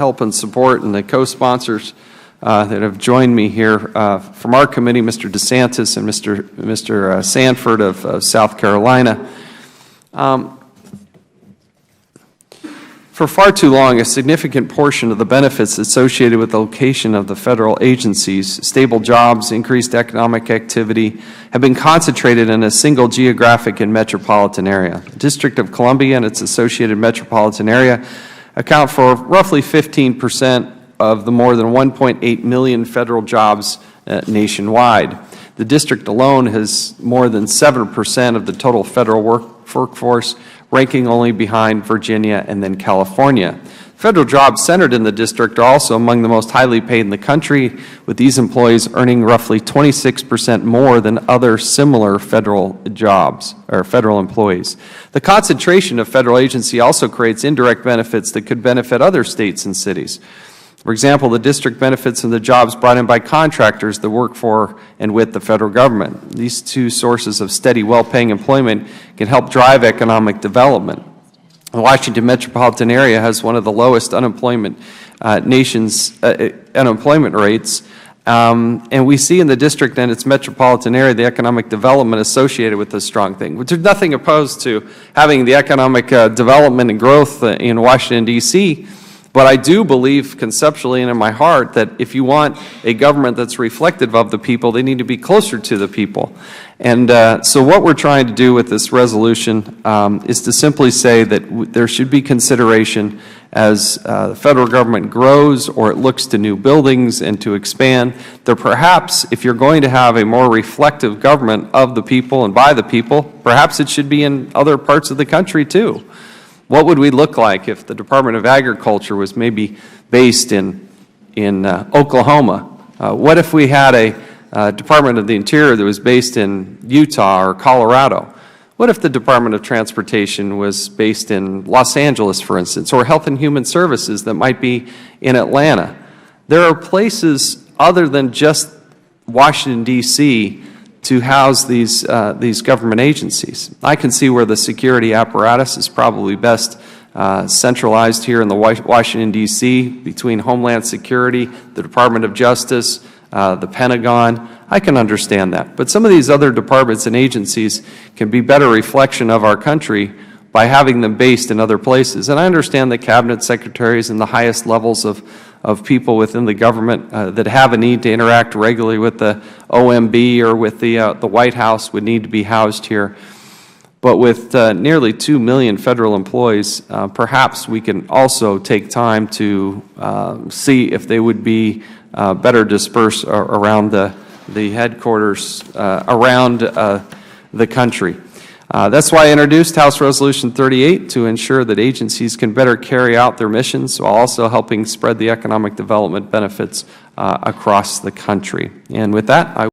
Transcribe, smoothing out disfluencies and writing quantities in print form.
help and support and the co-sponsors that have joined me here from our committee, Mr. DeSantis and Mr. Sanford of South Carolina. For far too long, a significant portion of the benefits associated with the location of the federal agencies, stable jobs, increased economic activity, have been concentrated in a single geographic and metropolitan area. The District of Columbia and its associated metropolitan area account for roughly 15% of the more than 1.8 million federal jobs nationwide. The district alone has more than 7% of the total federal workforce, ranking only behind Virginia and then California. Federal jobs centered in the district are also among the most highly paid in the country, with these employees earning roughly 26% more than other similar federal jobs or federal employees. The concentration of federal agency also creates indirect benefits that could benefit other states and cities. For example, the district benefits from the jobs brought in by contractors that work for and with the federal government. These two sources of steady, well-paying employment can help drive economic development. The Washington metropolitan area has one of the lowest unemployment unemployment rates, and we see in the district and its metropolitan area the economic development associated with this strong thing. There's nothing opposed to having the economic development and growth in Washington, D.C., but I do believe conceptually and in my heart that if you want a government that's reflective of the people, they need to be closer to the people. And so what we're trying to do with this resolution is to simply say that there should be consideration as the federal government grows or it looks to new buildings and to expand, that perhaps if you're going to have a more reflective government of the people and by the people, perhaps it should be in other parts of the country too. What would we look like if the Department of Agriculture was maybe based in Oklahoma? What if we had a Department of the Interior that was based in Utah or Colorado? What if the Department of Transportation was based in Los Angeles, for instance, or Health and Human Services that might be in Atlanta? There are places other than just Washington, D.C., to house these government agencies. I can see where the security apparatus is probably best centralized here in the Washington, D.C., between Homeland Security, the Department of Justice, the Pentagon. I can understand that. But some of these other departments and agencies can be better reflection of our country by having them based in other places. And I understand that cabinet secretaries and the highest levels of people within the government that have a need to interact regularly with the OMB or with the White House would need to be housed here. But with nearly 2 million federal employees, perhaps we can also take time to see if they would be better dispersed around the headquarters around the country. That's why I introduced House Resolution 38 to ensure that agencies can better carry out their missions while also helping spread the economic development benefits across the country. And with that, I